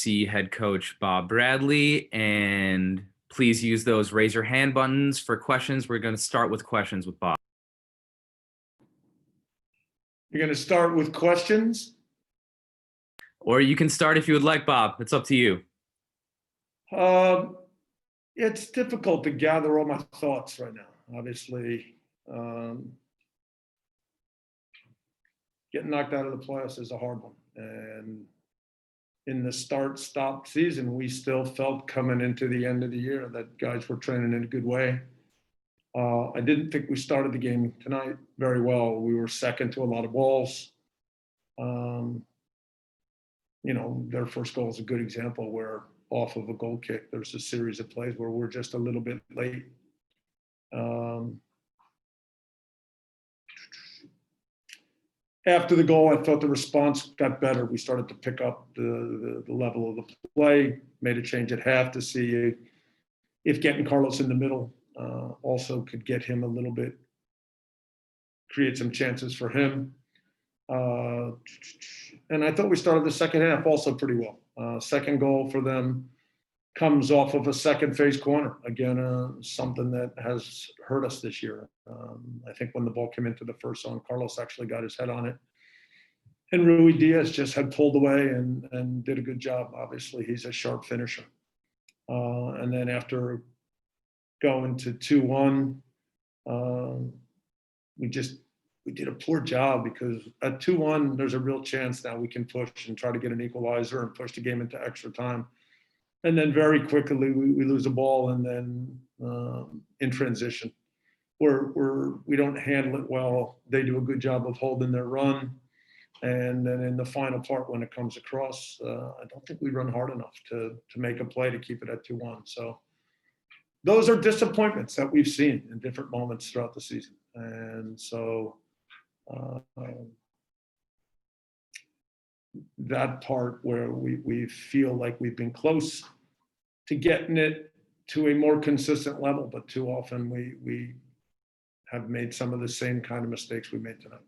LAFC head coach Bob Bradley, and please use those raise your hand buttons for questions. We're going to start with questions with Bob. You're going to start with questions? Or you can start if you would like, Bob. It's up to you. It's difficult to gather all my thoughts right now. Obviously, getting knocked out of the playoffs is a hard one. And in the start-stop season, we still felt coming into the end of the year that guys were training in a good way. I didn't think we started the game tonight very well. We were second to a lot of balls. Their first goal is a good example where off of a goal kick, there's a series of plays where we're just a little bit late. After the goal, I thought the response got better. We started to pick up the level of the play, made a change at half to see if getting Carlos in the middle also could get him a little bit, create some chances for him. And I thought we started the second half also pretty well. Second goal for them comes off of a second phase corner. Again, something that has hurt us this year. I think when the ball came into the first zone, Carlos actually got his head on it. And Rui Diaz just had pulled away and did a good job. Obviously, he's a sharp finisher. And then after going to 2-1, we did a poor job because at 2-1, there's a real chance now we can push and try to get an equalizer and push the game into extra time. And then very quickly we lose the ball, and then in transition, we don't handle it well. They do a good job of holding their run, and then in the final part when it comes across, I don't think we run hard enough to make a play to keep it at 2-1. So those are disappointments that we've seen in different moments throughout the season, and so. That part where we feel like we've been close to getting it to a more consistent level, but too often we have made some of the same kind of mistakes we made tonight.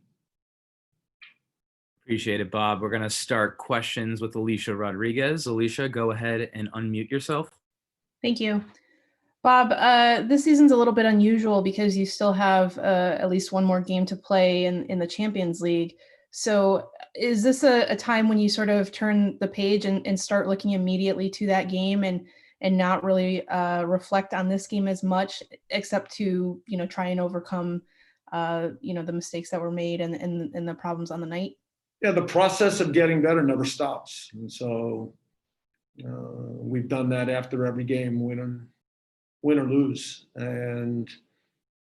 Appreciate it, Bob. We're going to start questions with Alicia Rodriguez. Alicia, go ahead and unmute yourself. Thank you. Bob, this season's a little bit unusual because you still have at least one more game to play in the Champions League. So is this a time when you sort of turn the page and start looking immediately to that game and not really reflect on this game as much, except to, try and overcome, the mistakes that were made and the problems on the night? Yeah, the process of getting better never stops. And so we've done that after every game, win or lose. And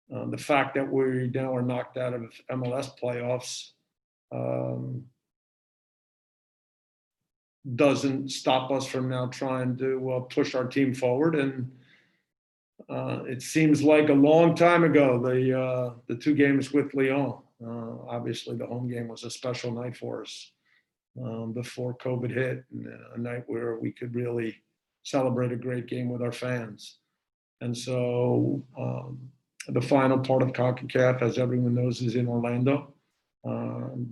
the fact that we now are knocked out of MLS playoffs doesn't stop us from now trying to push our team forward. And it seems like a long time ago, the two games with Lyon, obviously the home game was a special night for us before COVID hit, and a night where we could really celebrate a great game with our fans. And so the final part of CONCACAF, as everyone knows, is in Orlando.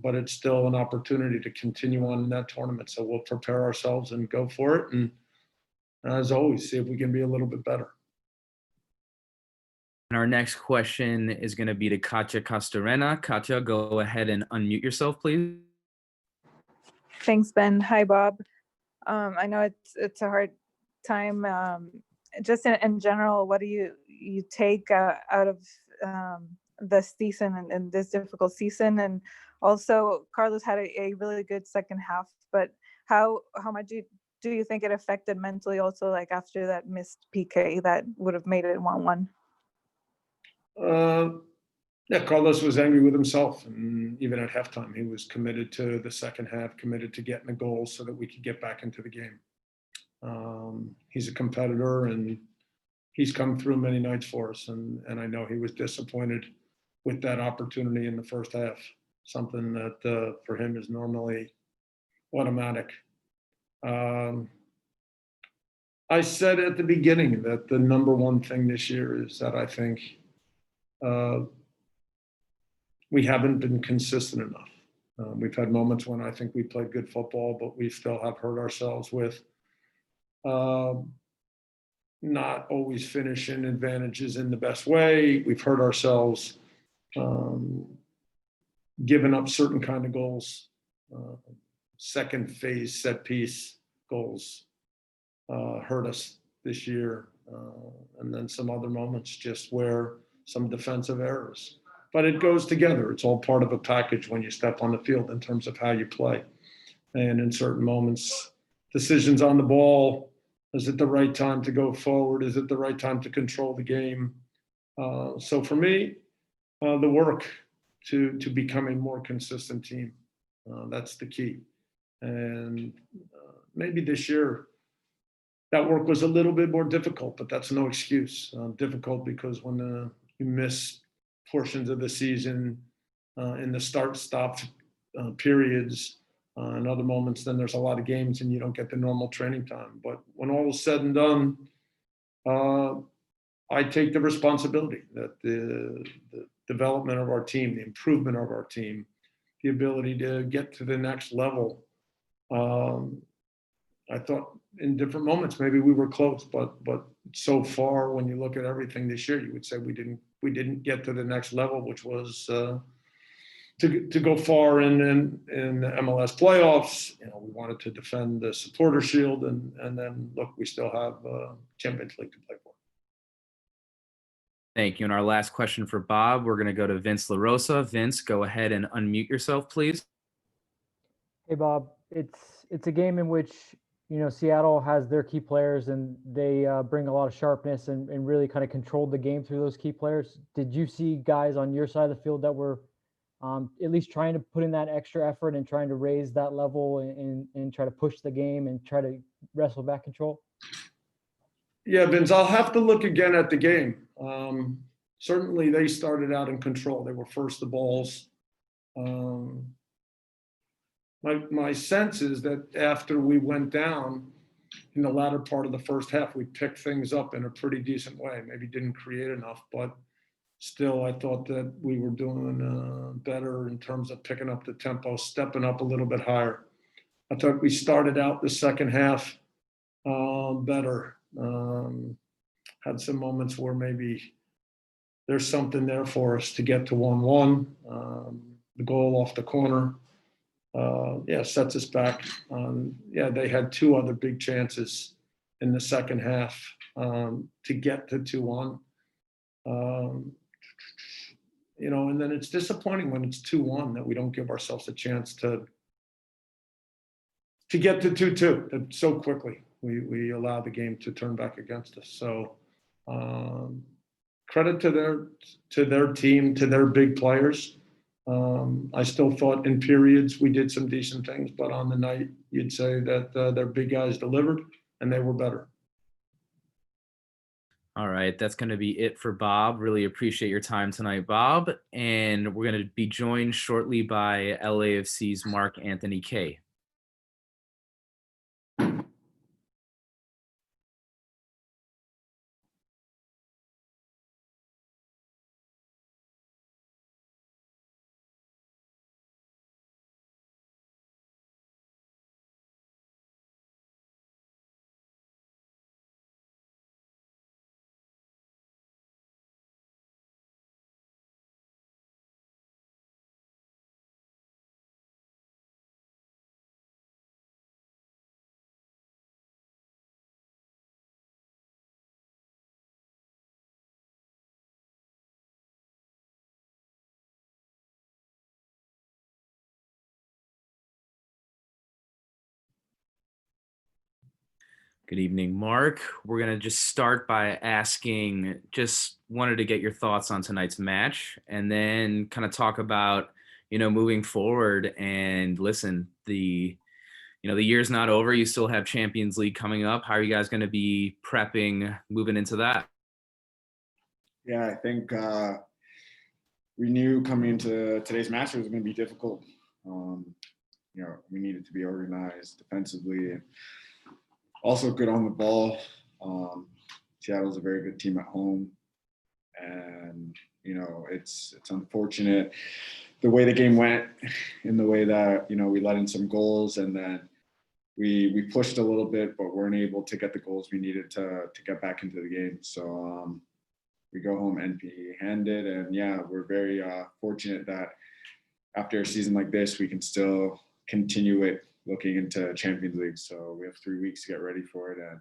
But it's still an opportunity to continue on in that tournament. So we'll prepare ourselves and go for it. And as always, see if we can be a little bit better. And our next question is going to be to Katja Castorena. Katja, go ahead and unmute yourself, please. Thanks, Ben. Hi, Bob. I know it's a hard time. Just in general, what do you take out of this season and this difficult season? And also, Carlos had a really good second half, but how much do you think it affected mentally also, like after that missed PK that would have made it 1-1? Yeah, Carlos was angry with himself, and even at halftime, he was committed to the second half, committed to getting a goal so that we could get back into the game. He's a competitor, and he's come through many nights for us, and I know he was disappointed with that opportunity in the first half, something that for him is normally automatic. I said at the beginning that the number one thing this year is that I think we haven't been consistent enough. We've had moments when I think we played good football, but we still have hurt ourselves with not always finishing advantages in the best way. We've hurt ourselves, giving up certain kind of goals, second phase set piece goals hurt us this year. And then some other moments just where some defensive errors. But it goes together. It's all part of a package when you step on the field in terms of how you play. And in certain moments, decisions on the ball, is it the right time to go forward? Is it the right time to control the game? So for me, the work to become a more consistent team, that's the key. And maybe this year, that work was a little bit more difficult, but that's no excuse. Difficult because when you miss portions of the season in the start-stop periods and other moments, then there's a lot of games and you don't get the normal training time. But when all is said and done, I take the responsibility that the development of our team, the improvement of our team, the ability to get to the next level. I thought in different moments maybe we were close, but so far when you look at everything this year, you would say we didn't get to the next level, which was to go far in the MLS playoffs. You know, we wanted to defend the supporter shield, and then look, we still have Champions League to play for. Thank you. And our last question for Bob, we're going to go to Vince LaRosa. Vince, go ahead and unmute yourself, please. Hey, Bob. It's a game in which, you know, Seattle has their key players and they bring a lot of sharpness and really kind of controlled the game through those key players. Did you see guys on your side of the field that were at least trying to put in that extra effort and trying to raise that level and try to push the game and try to wrestle back control? Yeah, Vince, I'll have to look again at the game. Certainly they started out in control. They were first the balls. My sense is that after we went down in the latter part of the first half, we picked things up in a pretty decent way. Maybe didn't create enough, but still I thought that we were doing better in terms of picking up the tempo, stepping up a little bit higher. I thought we started out the second half better. Had some moments where maybe there's something there for us to get to 1-1. The goal off the corner, sets us back. They had two other big chances in the second half to get to 2-1. And then it's disappointing when it's 2-1 that we don't give ourselves a chance to get to 2-2 so quickly. We allow the game to turn back against us. So credit to their team, to their big players. I still thought in periods we did some decent things, but on the night you'd say that their big guys delivered and they were better. All right, that's going to be it for Bob. Really appreciate your time tonight, Bob. And we're going to be joined shortly by LAFC's Mark Anthony Kaye. Good evening, Mark. We're going to just start by wanted to get your thoughts on tonight's match and then kind of talk about, moving forward. And listen, the year's not over. You still have Champions League coming up. How are you guys going to be prepping moving into that? Yeah, I think we knew coming into today's match it was going to be difficult. We needed to be organized defensively and also good on the ball. Seattle's a very good team at home. And, it's unfortunate the way the game went in the way that, we let in some goals and then we pushed a little bit, but weren't able to get the goals we needed to get back into the game. So we go home empty-handed, and yeah, we're very fortunate that after a season like this, we can still continue it looking into Champions League. So we have 3 weeks to get ready for it, and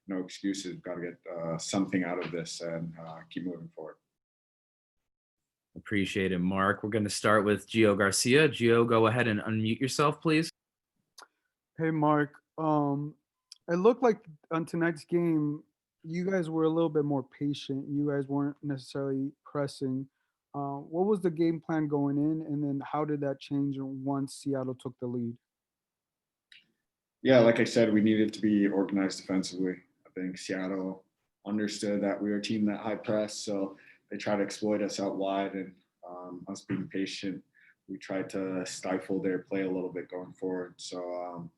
no excuses. We've got to get something out of this and keep moving forward. Appreciate it, Mark. We're going to start with Gio Garcia. Gio, go ahead and unmute yourself, please. Hey, Mark. It looked like on tonight's game, you guys were a little bit more patient. You guys weren't necessarily pressing. What was the game plan going in, and then how did that change once Seattle took the lead? Yeah, like I said, we needed to be organized defensively. I think Seattle understood that we were a team that high press, so they tried to exploit us out wide, and us being patient, we tried to stifle their play a little bit going forward. So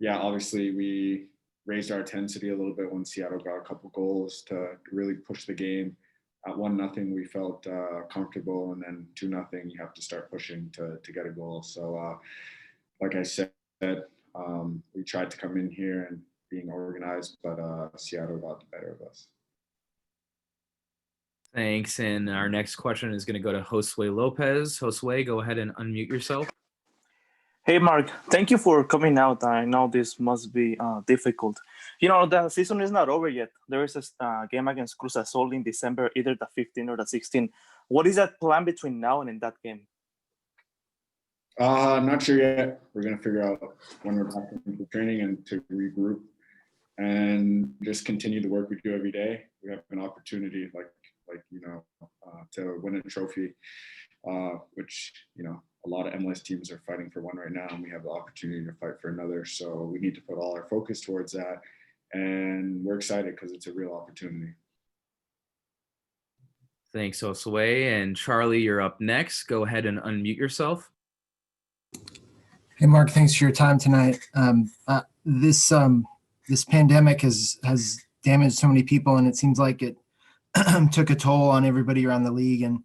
yeah, obviously we raised our intensity a little bit when Seattle got a couple goals to really push the game. At 1-0, we felt comfortable, and then 2-0, you have to start pushing to get a goal. So like I said, we tried to come in here and being organized, but Seattle got the better of us. Thanks. And our next question is going to go to Josue Lopez. Josue, go ahead and unmute yourself. Hey, Mark, thank you for coming out. I know this must be difficult. You know, the season is not over yet. There is a game against Cruz Azul in December, either the 15th or the 16th. What is that plan between now and in that game? Not sure yet. We're going to figure out when we're back into training and to regroup and just continue the work we do every day. We have an opportunity, to win a trophy, which, a lot of MLS teams are fighting for one right now, and we have the opportunity to fight for another. So we need to put all our focus towards that, and we're excited because it's a real opportunity. Thanks, Josue. And Charlie, you're up next. Go ahead and unmute yourself. Hey, Mark, thanks for your time tonight. This pandemic has damaged so many people, and it seems like it took a toll on everybody around the league and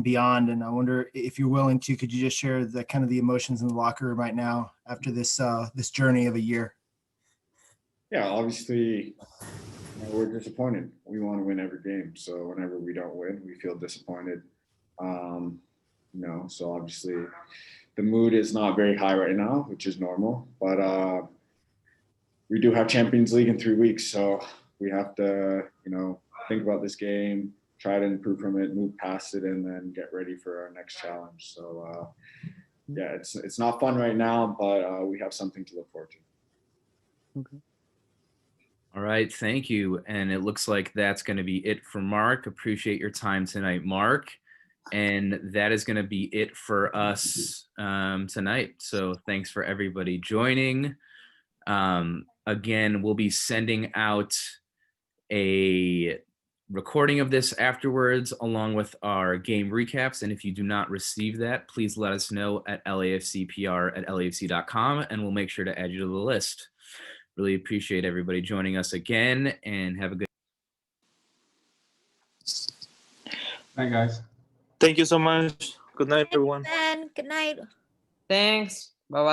beyond. And I wonder if you're willing to, could you just share the kind of the emotions in the locker room right now after this journey of a year? Yeah, obviously, we're disappointed. We want to win every game. So whenever we don't win, we feel disappointed. So obviously the mood is not very high right now, which is normal, but we do have Champions League in 3 weeks. So we have to, think about this game, try to improve from it, move past it, and then get ready for our next challenge. So yeah, it's not fun right now, but we have something to look forward to. Okay. All right, thank you. And it looks like that's going to be it for Mark. Appreciate your time tonight, Mark. And that is going to be it for us tonight. So thanks for everybody joining. Again, we'll be sending out a recording of this afterwards, along with our game recaps. And if you do not receive that, please let us know at lafcpr@lafc.com, and we'll make sure to add you to the list. Really appreciate everybody joining us again, and have a good Bye, guys. Thank you so much. Good night, everyone. And good night. Thanks. Bye-bye.